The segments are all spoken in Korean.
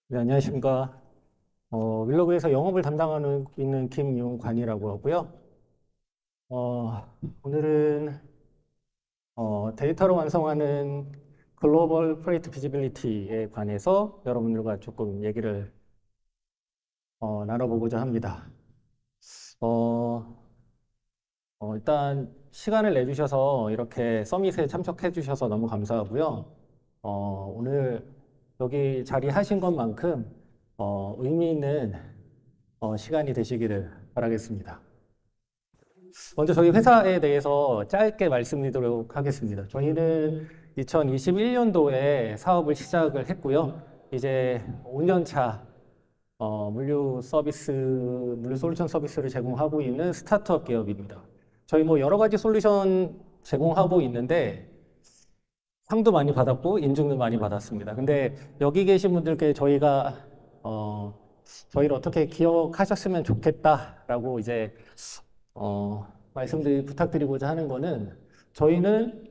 네, 안녕하십니까. 윌러그에서 영업을 담당하는 있는 김용관이라고 하고요. 어, 오늘은 데이터로 완성하는 글로벌 프레이트 피지빌리티에 관해서 여러분들과 조금 얘기를 나눠보고자 합니다. 어, 일단 시간을 내주셔서 이렇게 서밋에 참석해 주셔서 너무 감사하고요. 오늘 여기 자리하신 것만큼 의미 있는 시간이 되시기를 바라겠습니다. 먼저 저희 회사에 대해서 짧게 말씀드리도록 하겠습니다. 저희는 2021년도에 사업을 시작을 했고요. 이제 5년 차 물류 서비스, 물류 솔루션 서비스를 제공하고 있는 스타트업 기업입니다. 저희 뭐 여러 가지 솔루션 제공하고 있는데 상도 많이 받았고 인증도 많이 받았습니다. 근데 여기 계신 분들께 저희가 저희를 어떻게 기억하셨으면 좋겠다라고 이제 말씀드리 부탁드리고자 하는 거는 저희는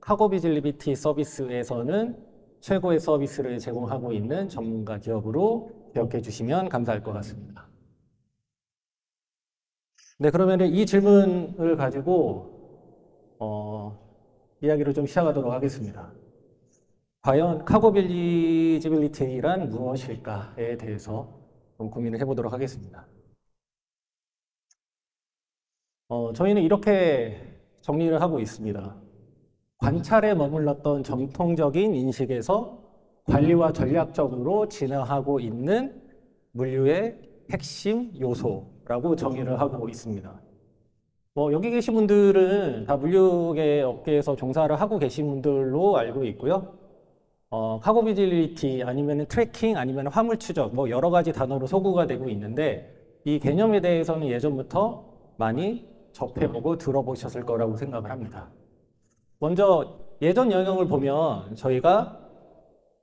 카고 비질리비티 서비스에서는 최고의 서비스를 제공하고 있는 전문가 기업으로 기억해 주시면 감사할 것 같습니다. 네, 그러면 이 질문을 가지고 이야기를 좀 시작하도록 하겠습니다. 과연 카고 빌리지빌리티란 무엇일까에 대해서 좀 고민을 해보도록 하겠습니다. 저희는 이렇게 정리를 하고 있습니다. 관찰에 머물렀던 전통적인 인식에서 관리와 전략적으로 진화하고 있는 물류의 핵심 요소라고 정의를 하고 있습니다. 여기 계신 분들은 다 물류계 업계에서 종사를 하고 계신 분들로 알고 있고요. 카고 비질리티 아니면 트래킹 아니면 화물 추적 뭐 여러 가지 단어로 소구가 되고 있는데 이 개념에 대해서는 예전부터 많이 접해보고 들어보셨을 거라고 생각을 합니다. 먼저 예전 영역을 보면 저희가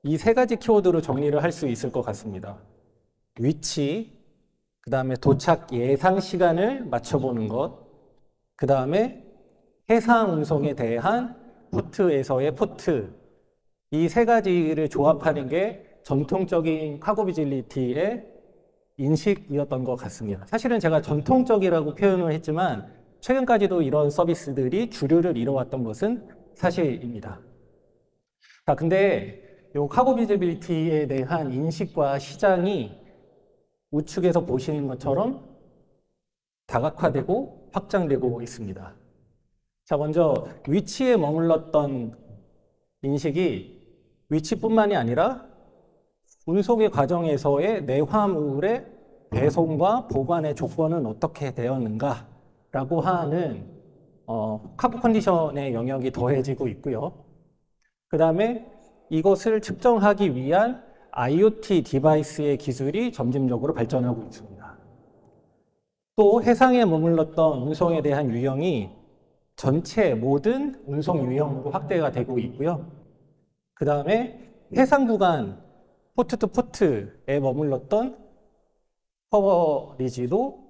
이 세 가지 키워드로 정리를 할 수 있을 것 같습니다. 위치, 그 다음에 도착 예상 시간을 맞춰보는 것, 그 다음에 해상 운송에 대한 포트에서의 포트, 이 세 가지를 조합하는 게 전통적인 카고 비질리티의 인식이었던 것 같습니다. 사실은 제가 전통적이라고 표현을 했지만 최근까지도 이런 서비스들이 주류를 이뤄왔던 것은 사실입니다. 자, 근데 이 카고 비질리티에 대한 인식과 시장이 우측에서 보시는 것처럼 다각화되고 확장되고 있습니다. 자, 먼저 위치에 머물렀던 인식이 위치뿐만이 아니라 운송의 과정에서의 내화물의 배송과 보관의 조건은 어떻게 되었는가라고 하는 카고 컨디션의 영역이 더해지고 있고요. 그 다음에 이것을 측정하기 위한 IoT 디바이스의 기술이 점진적으로 발전하고 있습니다. 또 해상에 머물렀던 운송에 대한 유형이 전체 모든 운송 유형으로 확대가 되고 있고요. 그 다음에 해상 구간 포트 투 포트에 머물렀던 커버리지도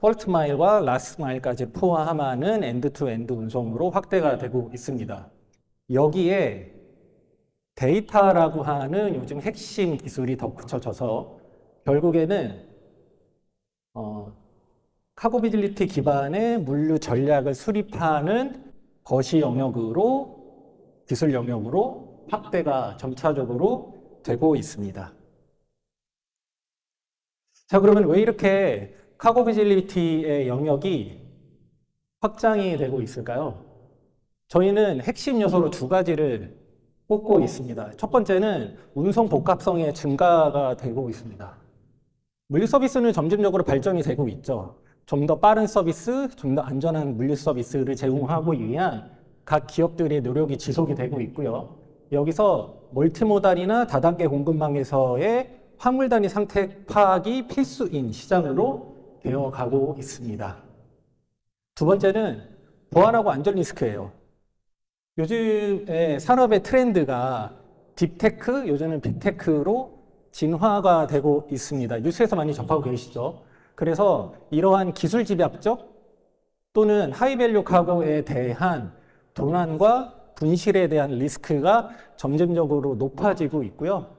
퍼스트 마일과 라스트 마일까지 포함하는 엔드 투 엔드 운송으로 확대가 되고 있습니다. 여기에 데이터라고 하는 요즘 핵심 기술이 덧붙여져서 결국에는 카고 비질리티 기반의 물류 전략을 수립하는 거시 영역으로 기술 영역으로 확대가 점차적으로 되고 있습니다. 자, 그러면 왜 이렇게 카고 비질리티의 영역이 확장이 되고 있을까요? 저희는 핵심 요소로 두 가지를 꼽고 있습니다. 첫 번째는 운송 복합성의 증가가 되고 있습니다. 물류 서비스는 점진적으로 발전이 되고 있죠. 좀 더 빠른 서비스, 좀 더 안전한 물류 서비스를 제공하고 위한 각 기업들의 노력이 지속이 되고 있고요. 여기서 멀티모달이나 다단계 공급망에서의 화물 단위 상태 파악이 필수인 시장으로 되어가고 있습니다. 두 번째는 보안하고 안전 리스크예요. 요즘의 산업의 트렌드가 딥테크, 요즘은 빅테크로 진화가 되고 있습니다. 뉴스에서 많이 접하고 계시죠? 그래서 이러한 기술 집약적 또는 하이밸류 카고에 대한 도난과 분실에 대한 리스크가 점점적으로 높아지고 있고요.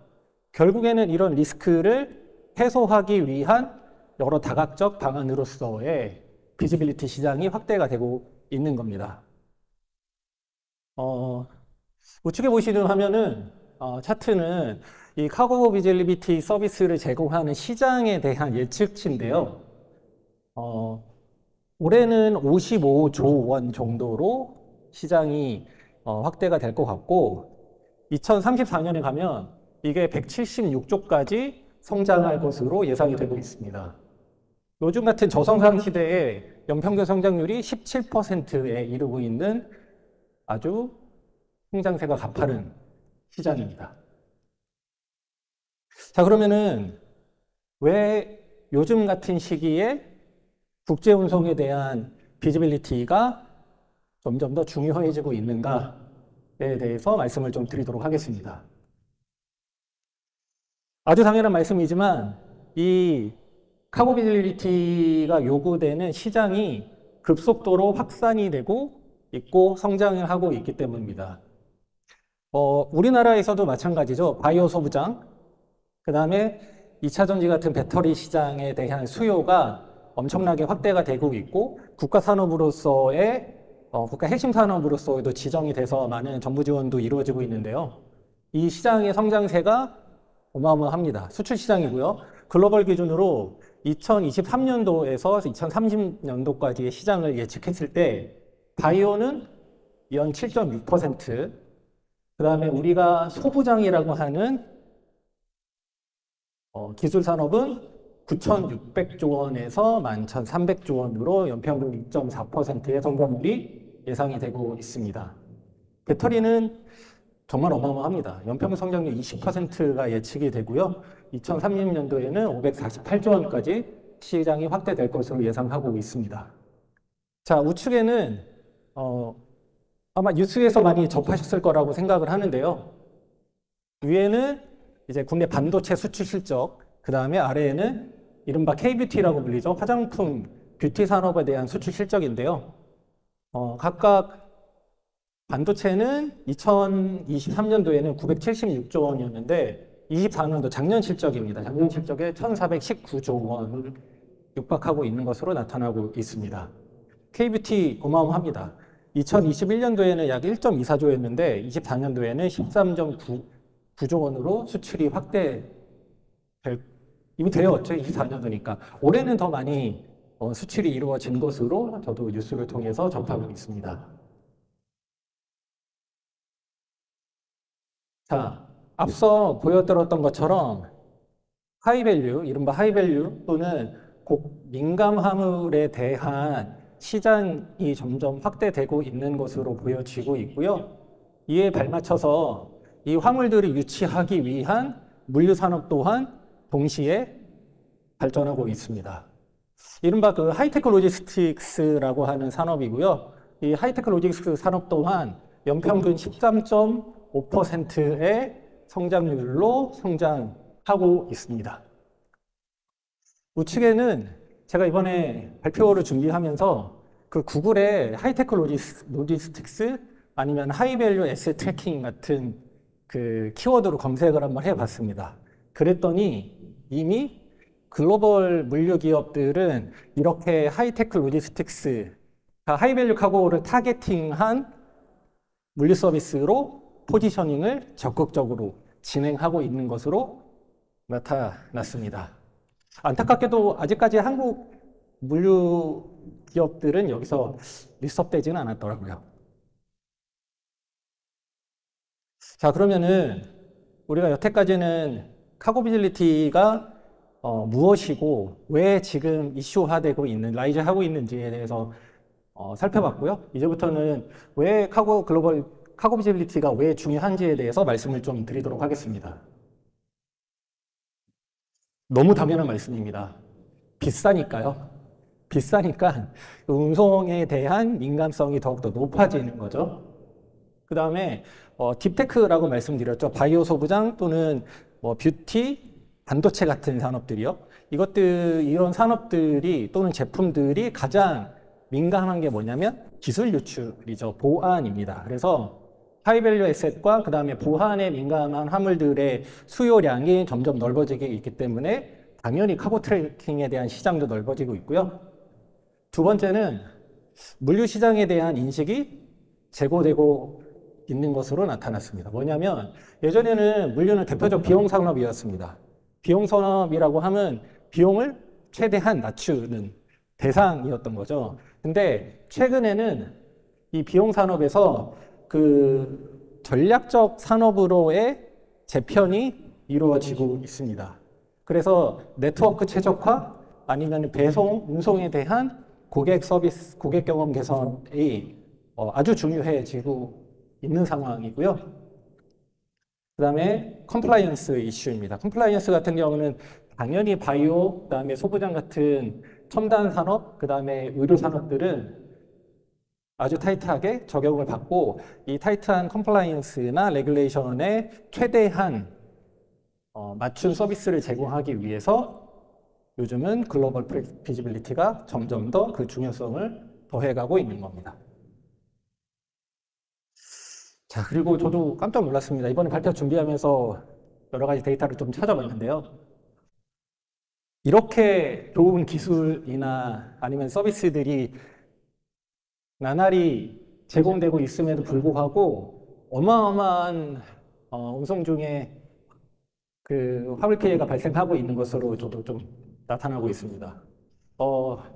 결국에는 이런 리스크를 해소하기 위한 여러 다각적 방안으로서의 비지빌리티 시장이 확대가 되고 있는 겁니다. 우측에 보시는 화면은 차트는 이 카고 비지빌리티 서비스를 제공하는 시장에 대한 예측치인데요. 올해는 55조 원 정도로 시장이 확대가 될 것 같고 2034년에 가면 이게 176조까지 성장할 것으로 예상이 되고 있습니다. 요즘 같은 저성장 시대에 연평균 성장률이 17%에 이르고 있는 아주 성장세가 가파른 시장입니다. 자, 그러면은 왜 요즘 같은 시기에 국제 운송에 대한 비지빌리티가 점점 더 중요해지고 있는가에 대해서 말씀을 좀 드리도록 하겠습니다. 아주 당연한 말씀이지만 이 카고 비지빌리티가 요구되는 시장이 급속도로 확산이 되고 있고 성장을 하고 있기 때문입니다. 우리나라에서도 마찬가지죠. 바이오 소부장, 그 다음에 2차 전지 같은 배터리 시장에 대한 수요가 엄청나게 확대가 되고 있고 국가 산업으로서의 국가 핵심 산업으로서도 지정이 돼서 많은 정부 지원도 이루어지고 있는데요. 이 시장의 성장세가 어마어마합니다. 수출 시장이고요. 글로벌 기준으로 2023년도에서 2030년도까지의 시장을 예측했을 때 바이오는 연 7.6%, 그 다음에 우리가 소부장이라고 하는 기술 산업은 9,600조 원에서 11,300조 원으로 연평균 2.4%의 성장률이 예상이 되고 있습니다. 배터리는 정말 어마어마합니다. 연평균 성장률 20%가 예측이 되고요. 2030년도에는 548조 원까지 시장이 확대될 것으로 예상하고 있습니다. 자, 우측에는 아마 뉴스에서 많이 접하셨을 거라고 생각을 하는데요. 위에는 이제 국내 반도체 수출 실적, 그 다음에 아래에는 이른바 K-뷰티라고 불리죠. 화장품, 뷰티 산업에 대한 수출 실적인데요. 각각 반도체는 2023년도에는 976조 원이었는데 24년도 작년 실적입니다. 작년 실적에 1,419조 원을 육박하고 있는 것으로 나타나고 있습니다. K-뷰티 어마어마합니다. 2021년도에는 약 1.24조였는데 24년도에는 13.9조 원으로 수출이 이미 되었죠. 24년도니까. 올해는 더 많이 수출이 이루어진 것으로 저도 뉴스를 통해서 접하고 있습니다. 자, 앞서 보여드렸던 것처럼 하이밸류, 이른바 하이밸류 또는 민감 화물에 대한 시장이 점점 확대되고 있는 것으로 보여지고 있고요. 이에 발맞춰서 이 화물들을 유치하기 위한 물류산업 또한 동시에 발전하고 있습니다. 이른바 그 하이테크 로지스틱스라고 하는 산업이고요. 이 하이테크 로지스틱스 산업 또한 연평균 13.5%의 성장률로 성장하고 있습니다. 우측에는 제가 이번에 발표를 준비하면서 그 구글의 하이테크 로지스틱스 아니면 하이밸류 에셋 트래킹 같은 그 키워드로 검색을 한번 해봤습니다. 그랬더니 이미 글로벌 물류 기업들은 이렇게 하이테크 로지스틱스, 하이밸류 카고를 타겟팅한 물류 서비스로 포지셔닝을 적극적으로 진행하고 있는 것으로 나타났습니다. 안타깝게도 아직까지 한국 물류 기업들은 여기서 리스트업되지는 않았더라고요. 자, 그러면은 우리가 여태까지는 카고 비지빌리티가 무엇이고 왜 지금 이슈화되고 있는, 라이즈하고 있는지에 대해서 살펴봤고요. 이제부터는 왜 카고 비지빌리티가 왜 중요한지에 대해서 말씀을 좀 드리도록 하겠습니다. 너무 당연한 말씀입니다. 비싸니까요. 비싸니까 운송에 대한 민감성이 더욱더 높아지는 거죠. 그 다음에 딥테크라고 말씀드렸죠. 바이오 소부장 또는 뷰티, 반도체 같은 산업들이요. 이런 산업들이 또는 제품들이 가장 민감한 게 뭐냐면 기술 유출이죠. 보안입니다. 그래서 하이밸류 에셋과 그 다음에 보안에 민감한 화물들의 수요량이 점점 넓어지고 있기 때문에 당연히 카고 트래킹에 대한 시장도 넓어지고 있고요. 두 번째는 물류 시장에 대한 인식이 제고되고 있는 것으로 나타났습니다. 뭐냐면 예전에는 물류는 대표적 비용 산업이었습니다. 비용 산업이라고 하면 비용을 최대한 낮추는 대상이었던 거죠. 근데 최근에는 이 비용 산업에서 그 전략적 산업으로의 재편이 이루어지고 있습니다. 그래서 네트워크 최적화 아니면 배송, 운송에 대한 고객 서비스, 고객 경험 개선이 아주 중요해지고 있는 상황이고요. 그 다음에 컴플라이언스 이슈입니다. 컴플라이언스 같은 경우는 당연히 바이오, 그 다음에 소부장 같은 첨단 산업, 그 다음에 의료 산업들은 아주 타이트하게 적용을 받고 이 타이트한 컴플라이언스나 레귤레이션에 최대한 맞춘 서비스를 제공하기 위해서 요즘은 글로벌 피지빌리티가 점점 더 그 중요성을 더해가고 있는 겁니다. 자, 그리고 저도 깜짝 놀랐습니다. 이번에 발표 준비하면서 여러 가지 데이터를 좀 찾아봤는데요. 이렇게 좋은 기술이나 아니면 서비스들이 나날이 제공되고 있음에도 불구하고 어마어마한 운송 중에 그 화물 피해가 발생하고 있는 것으로 저도 좀 나타나고 있습니다.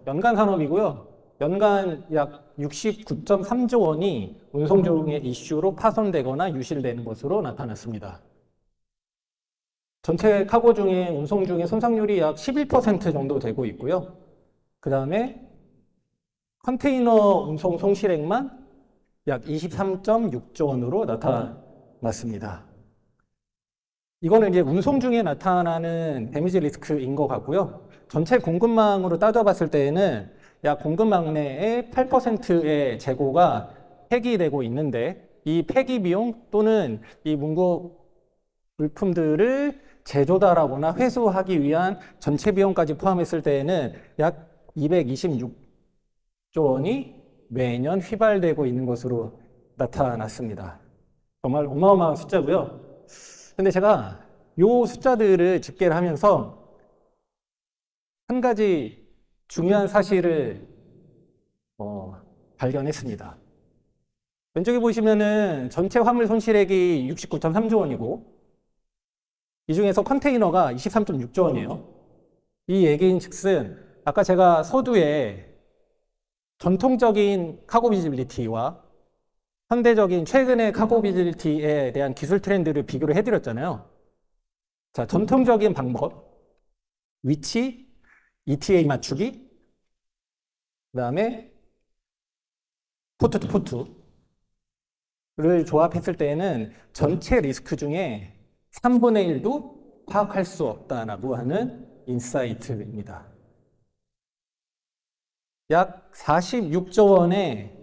연간 산업이고요. 연간 약 69.3조 원이 운송 중의 이슈로 파손되거나 유실되는 것으로 나타났습니다. 전체 카고 중에 운송 중에 손상률이 약 11% 정도 되고 있고요. 그 다음에 컨테이너 운송 손실액만 약 23.6조 원으로 나타났습니다. 이거는 이제 운송 중에 나타나는 데미지 리스크인 것 같고요. 전체 공급망으로 따져봤을 때에는 약 공급망 내의 8%의 재고가 폐기되고 있는데 이 폐기 비용 또는 이 문구 물품들을 재조달하거나 회수하기 위한 전체 비용까지 포함했을 때에는 약 226조 원이 매년 휘발되고 있는 것으로 나타났습니다. 정말 어마어마한 숫자고요. 근데 제가 이 숫자들을 집계를 하면서 한 가지 중요한 사실을 발견했습니다. 왼쪽에 보시면은 전체 화물 손실액이 69.3조 원이고 이 중에서 컨테이너가 23.6조 원이에요. 이 얘기인 즉슨 아까 제가 서두에 전통적인 카고 비지빌리티와 현대적인 최근의 카고 비지빌리티에 대한 기술 트렌드를 비교를 해드렸잖아요. 자, 전통적인 방법, 위치, ETA 맞추기, 그 다음에 포트 투 포트를 조합했을 때에는 전체 리스크 중에 3분의 1도 파악할 수 없다라고 하는 인사이트입니다. 약 46조 원의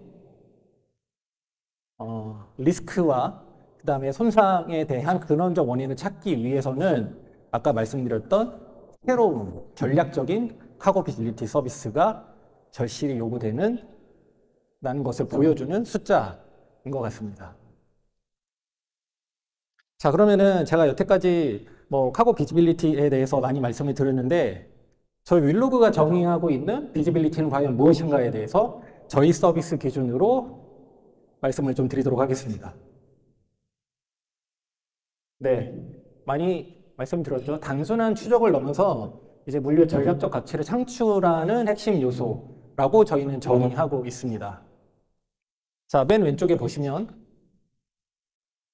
리스크와 그 다음에 손상에 대한 근원적 원인을 찾기 위해서는 아까 말씀드렸던 새로운 전략적인 카고 비지빌리티 서비스가 절실히 요구되는 라는 것을 보여주는 숫자인 것 같습니다. 자, 그러면은 제가 여태까지 카고 비지빌리티에 대해서 많이 말씀을 드렸는데 저희 윌로그가 정의하고 있는 비지빌리티는 과연 무엇인가에 대해서 저희 서비스 기준으로 말씀을 좀 드리도록 하겠습니다. 네, 많이 말씀드렸죠. 단순한 추적을 넘어서 이제 물류 전략적 가치를 창출하는 핵심 요소라고 저희는 정의하고 있습니다. 자, 맨 왼쪽에 보시면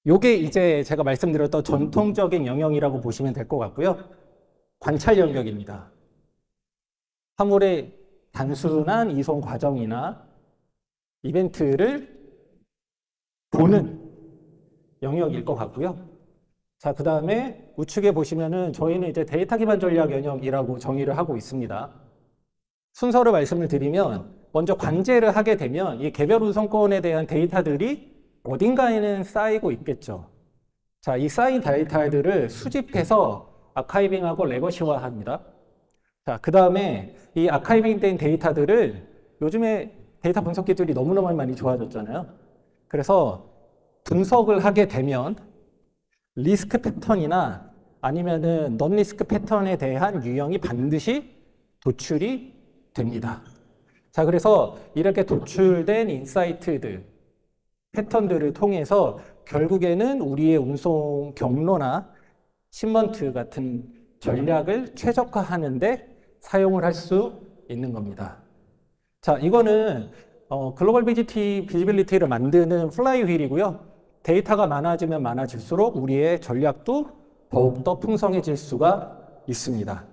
요게 이제 제가 말씀드렸던 전통적인 영역이라고 보시면 될 것 같고요. 관찰 영역입니다. 화물의 단순한 이송 과정이나 이벤트를 보는 영역일 것 같고요. 자, 그 다음에 우측에 보시면은 저희는 이제 데이터 기반 전략 영역이라고 정의를 하고 있습니다. 순서를 말씀을 드리면 먼저 관제를 하게 되면 이 개별 운송권에 대한 데이터들이 어딘가에는 쌓이고 있겠죠. 자, 이 쌓인 데이터들을 수집해서 아카이빙하고 레거시화합니다. 자, 그 다음에 이 아카이빙된 데이터들을 요즘에 데이터 분석기들이 너무너무 많이 좋아졌잖아요. 그래서 분석을 하게 되면 리스크 패턴이나 아니면은 넌 리스크 패턴에 대한 유형이 반드시 도출이 됩니다. 자, 그래서 이렇게 도출된 인사이트들, 패턴들을 통해서 결국에는 우리의 운송 경로나 신먼트 같은 전략을 최적화하는데 사용을 할 수 있는 겁니다. 자, 이거는 글로벌 비지빌리티를 만드는 플라이 휠이고요. 데이터가 많아지면 많아질수록 우리의 전략도 더욱더 풍성해질 수가 있습니다.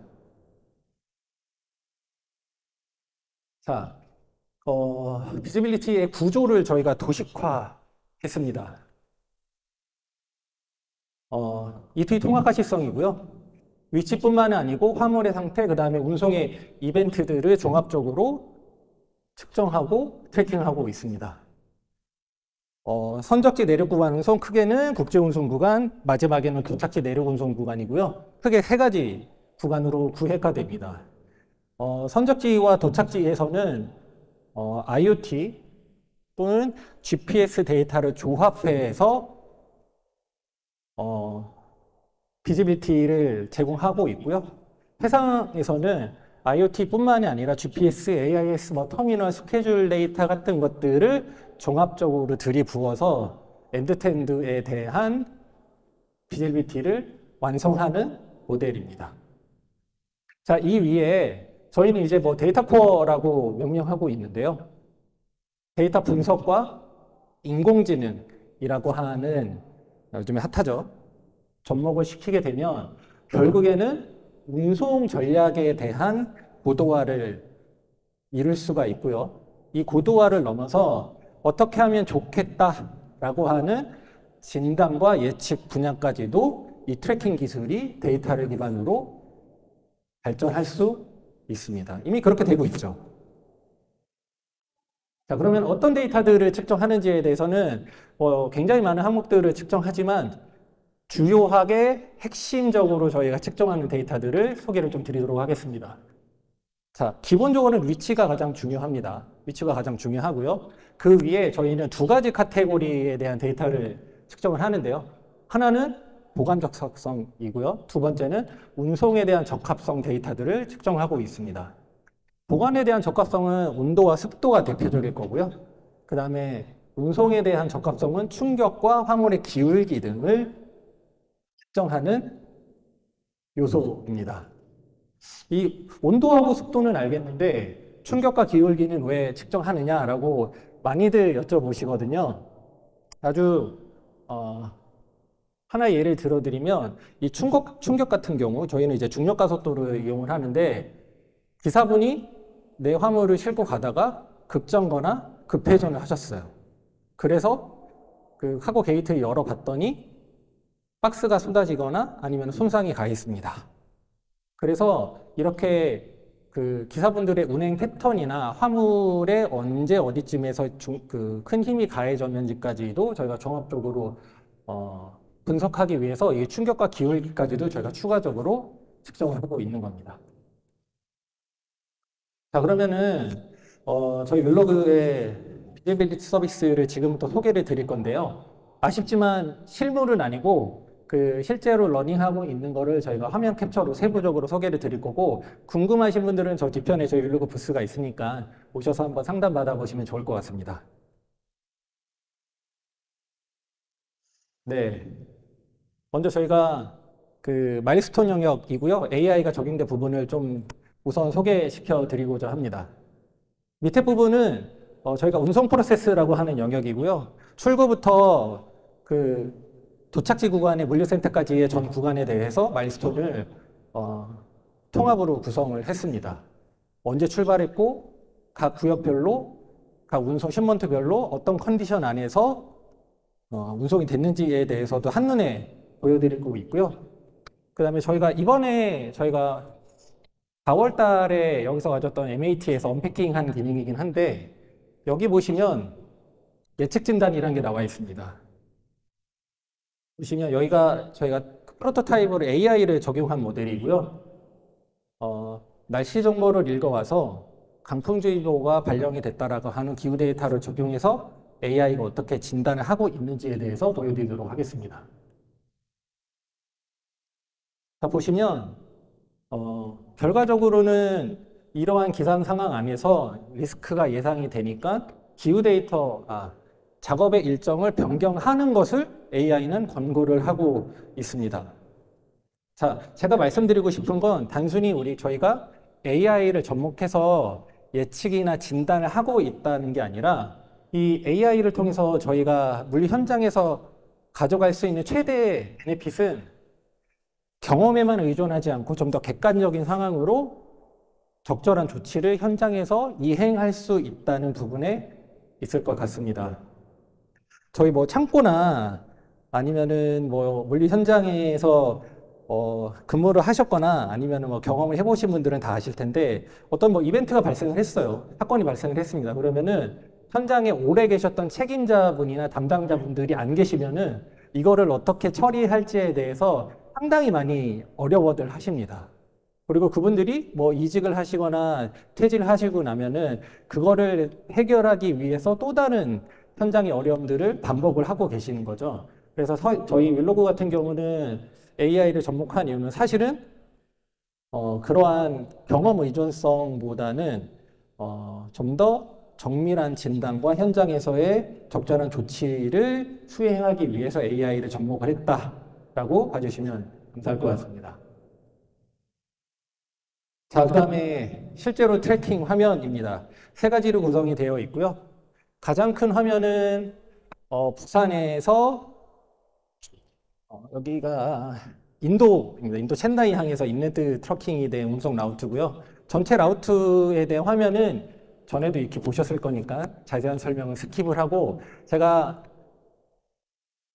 자, 비지빌리티의 구조를 저희가 도식화했습니다. E2E 통합가시성이고요. 위치뿐만 아니고 화물의 상태, 그 다음에 운송의 이벤트들을 종합적으로 측정하고 트래킹하고 있습니다. 선적지 내륙 구간 운송, 크게는 국제 운송 구간, 마지막에는 도착지 내륙 운송 구간이고요. 크게 세 가지 구간으로 구획화됩니다. 선적지와 도착지에서는 IoT 또는 GPS 데이터를 조합해서 비지빌리티를 제공하고 있고요. 해상에서는 IoT뿐만이 아니라 GPS, AIS, 터미널, 스케줄 데이터 같은 것들을 종합적으로 들이부어서 엔드투엔드에 대한 비지빌리티를 완성하는 모델입니다. 자, 이 위에 저희는 이제 데이터 코어라고 명명하고 있는데요. 데이터 분석과 인공지능이라고 하는 요즘에 핫하죠. 접목을 시키게 되면 결국에는 운송 전략에 대한 고도화를 이룰 수가 있고요. 이 고도화를 넘어서 어떻게 하면 좋겠다라고 하는 진단과 예측 분야까지도 이 트래킹 기술이 데이터를 기반으로 발전할 수 있습니다. 이미 그렇게 되고 있죠. 자, 그러면 어떤 데이터들을 측정하는지에 대해서는 굉장히 많은 항목들을 측정하지만 주요하게 핵심적으로 저희가 측정하는 데이터들을 소개를 좀 드리도록 하겠습니다. 자, 기본적으로는 위치가 가장 중요합니다. 위치가 가장 중요하고요. 그 위에 저희는 두 가지 카테고리에 대한 데이터를 측정을 하는데요. 하나는 보관 적합성이고요. 두 번째는 운송에 대한 적합성 데이터들을 측정하고 있습니다. 보관에 대한 적합성은 온도와 습도가 대표적일 거고요. 그 다음에 운송에 대한 적합성은 충격과 화물의 기울기 등을 측정하는 요소입니다. 이 온도하고 습도는 알겠는데 충격과 기울기는 왜 측정하느냐라고 많이들 여쭤보시거든요. 아주 하나의 예를 들어드리면 이 충격 같은 경우 저희는 이제 중력가속도를 이용을 하는데 기사분이 내 화물을 싣고 가다가 급정거나 급회전을 하셨어요. 그래서 그 카고 게이트를 열어봤더니 박스가 쏟아지거나 아니면 손상이 가 있습니다. 그래서 이렇게 그 기사분들의 운행 패턴이나 화물에 언제 어디쯤에서 큰 힘이 가해졌는지까지도 저희가 종합적으로 분석하기 위해서 이 충격과 기울기까지도 저희가 추가적으로 측정을 하고 있는 겁니다. 자, 그러면은 저희 윌로그의 비지빌리티 서비스를 지금부터 소개를 드릴 건데요. 아쉽지만 실물은 아니고 실제로 러닝하고 있는 거를 저희가 화면 캡처로 세부적으로 소개를 드릴 거고, 궁금하신 분들은 저 뒤편에 저희 윌로그 부스가 있으니까 오셔서 한번 상담 받아보시면 좋을 것 같습니다. 네. 먼저 저희가 마일스톤 영역이고요. AI가 적용된 부분을 좀 우선 소개시켜 드리고자 합니다. 밑에 부분은 저희가 운송 프로세스라고 하는 영역이고요. 출구부터 도착지 구간의 물류센터까지의 전 구간에 대해서 마일스톤을 통합으로 구성을 했습니다. 언제 출발했고 각 구역별로 각 운송 신먼트별로 어떤 컨디션 안에서 운송이 됐는지에 대해서도 한눈에 보여드리고 있고요. 그 다음에 이번에 저희가 4월 달에 여기서 가졌던 MAT에서 언패킹한 기능이긴 한데, 여기 보시면 예측 진단이라는 게 나와 있습니다. 보시면 여기가 저희가 프로토타입으로 AI를 적용한 모델이고요. 날씨 정보를 읽어와서 강풍주의보가 발령이 됐다라고 하는 기후 데이터를 적용해서 AI가 어떻게 진단을 하고 있는지에 대해서 보여드리도록 하겠습니다. 자, 보시면 결과적으로는 이러한 기상 상황 안에서 리스크가 예상이 되니까 기후 데이터, 작업의 일정을 변경하는 것을 AI는 권고를 하고 있습니다. 자, 제가 말씀드리고 싶은 건 단순히 저희가 AI를 접목해서 예측이나 진단을 하고 있다는 게 아니라 이 AI를 통해서 저희가 물리 현장에서 가져갈 수 있는 최대의 베네핏은 경험에만 의존하지 않고 좀 더 객관적인 상황으로 적절한 조치를 현장에서 이행할 수 있다는 부분에 있을 것 같습니다. 저희 창고나 아니면은 물리 현장에서 근무를 하셨거나 아니면 경험을 해보신 분들은 다 아실 텐데 어떤 이벤트가 발생을 했어요. 사건이 발생을 했습니다. 그러면은 현장에 오래 계셨던 책임자분이나 담당자분들이 안 계시면은 이거를 어떻게 처리할지에 대해서 상당히 많이 어려워들 하십니다. 그리고 그분들이 이직을 하시거나 퇴직을 하시고 나면은 그거를 해결하기 위해서 또 다른 현장의 어려움들을 반복을 하고 계시는 거죠. 그래서 저희 윌로그 같은 경우는 AI를 접목한 이유는 사실은 그러한 경험 의존성보다는 좀 더 정밀한 진단과 현장에서의 적절한 조치를 수행하기 위해서 AI를 접목을 했다라고 봐주시면 감사할 것 같습니다. 자, 그 다음에 실제로 트래킹 화면입니다. 세 가지로 구성이 되어 있고요. 가장 큰 화면은 부산에서 여기가 인도입니다. 인도 첸나이 항에서 인랜드 트러킹에 대한 운송 라우트고요. 전체 라우트에 대한 화면은 전에도 이렇게 보셨을 거니까 자세한 설명은 스킵을 하고 제가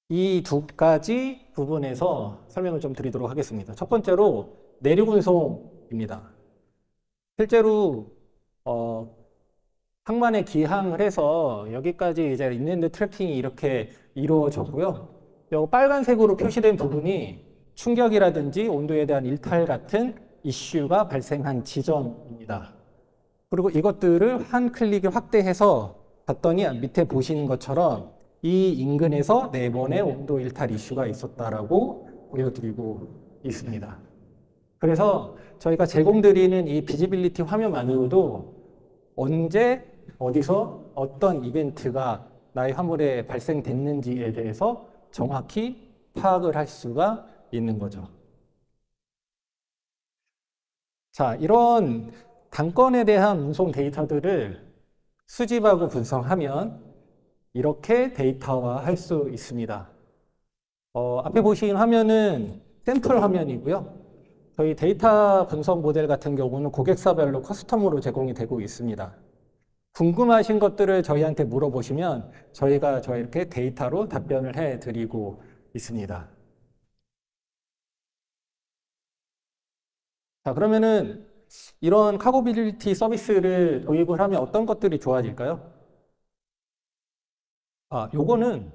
이 두 가지 부분에서 설명을 좀 드리도록 하겠습니다. 첫 번째로 내륙 운송입니다. 실제로 항만에 기항을 해서 여기까지 이제 인랜드 트래킹이 이렇게 이루어졌고요. 이 빨간색으로 표시된 부분이 충격이라든지 온도에 대한 일탈 같은 이슈가 발생한 지점입니다. 그리고 이것들을 한 클릭에 확대해서 봤더니 밑에 보시는 것처럼 이 인근에서 4번의 온도 일탈 이슈가 있었다라고 보여드리고 있습니다. 그래서 저희가 제공드리는 이 비지빌리티 화면만으로도 언제 어디서 어떤 이벤트가 나의 화물에 발생됐는지에 대해서 정확히 파악을 할 수가 있는 거죠. 자, 이런 단건에 대한 운송 데이터들을 수집하고 분석하면 이렇게 데이터화할 수 있습니다. 앞에 보시는 화면은 샘플 화면이고요. 저희 데이터 분석 모델 같은 경우는 고객사별로 커스텀으로 제공이 되고 있습니다. 궁금하신 것들을 저희한테 물어보시면 저희가 이렇게 데이터로 답변을 해드리고 있습니다. 자, 그러면은 이런 카고빌리티 서비스를 도입을 하면 어떤 것들이 좋아질까요? 요거는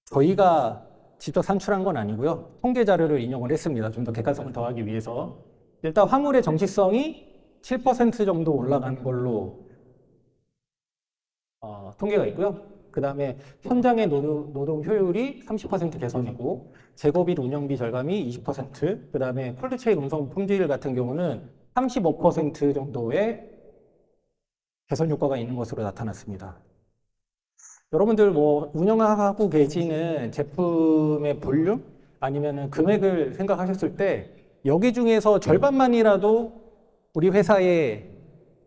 저희가 직접 산출한 건 아니고요. 통계 자료를 인용을 했습니다. 좀 더 객관성을 더하기 위해서. 일단 화물의 정시성이 7% 정도 올라간 걸로 통계가 있고요. 그 다음에 현장의 노동 효율이 30% 개선이고 재고비 운영비 절감이 20%, 그 다음에 콜드체인 운송 품질 같은 경우는 35% 정도의 개선 효과가 있는 것으로 나타났습니다. 여러분들 운영하고 계시는 제품의 볼륨 아니면 금액을 생각하셨을 때 여기 중에서 절반만이라도 우리 회사에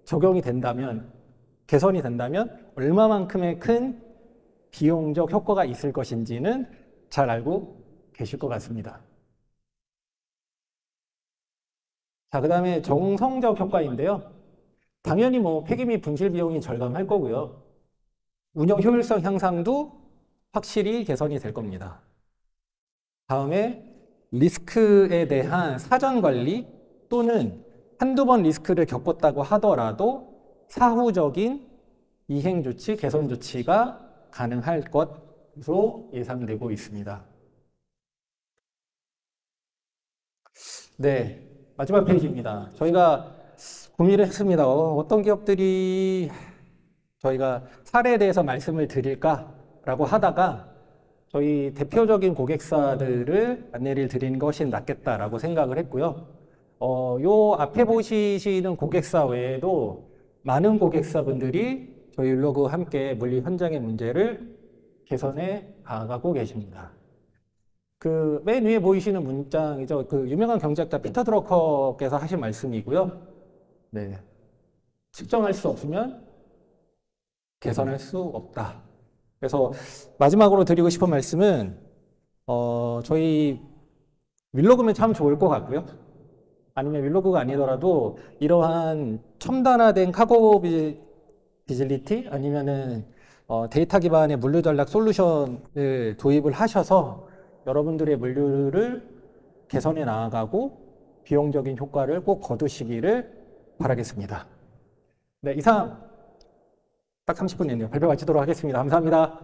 적용이 된다면, 개선이 된다면 얼마만큼의 큰 비용적 효과가 있을 것인지는 잘 알고 계실 것 같습니다. 자, 그 다음에 정성적 효과인데요. 당연히 폐기 및 분실 비용이 절감할 거고요. 운영 효율성 향상도 확실히 개선이 될 겁니다. 다음에 리스크에 대한 사전 관리 또는 한두 번 리스크를 겪었다고 하더라도 사후적인 이행 조치, 개선 조치가 가능할 것으로 예상되고 있습니다. 네, 마지막 페이지입니다. 저희가 고민을 했습니다. 어떤 기업들이 저희가 사례에 대해서 말씀을 드릴까라고 하다가 저희 대표적인 고객사들을 안내를 드리는 것이 낫겠다라고 생각을 했고요. 요 앞에 보시는 고객사 외에도 많은 고객사분들이 저희 율로그와 함께 물류 현장의 문제를 개선해 가고 계십니다. 그 맨 위에 보이시는 문장이죠. 그 유명한 경제학자 피터 드러커께서 하신 말씀이고요. 네. 측정할 수 없으면 개선할 수 없다. 그래서 마지막으로 드리고 싶은 말씀은 저희 윌로그면 참 좋을 것 같고요. 아니면 윌로그가 아니더라도 이러한 첨단화된 카고 비질리티 아니면은 데이터 기반의 물류 전략 솔루션을 도입을 하셔서 여러분들의 물류를 개선해 나아가고 비용적인 효과를 꼭 거두시기를 바라겠습니다. 네, 이상 딱 30분 됐네요. 발표 마치도록 하겠습니다. 감사합니다.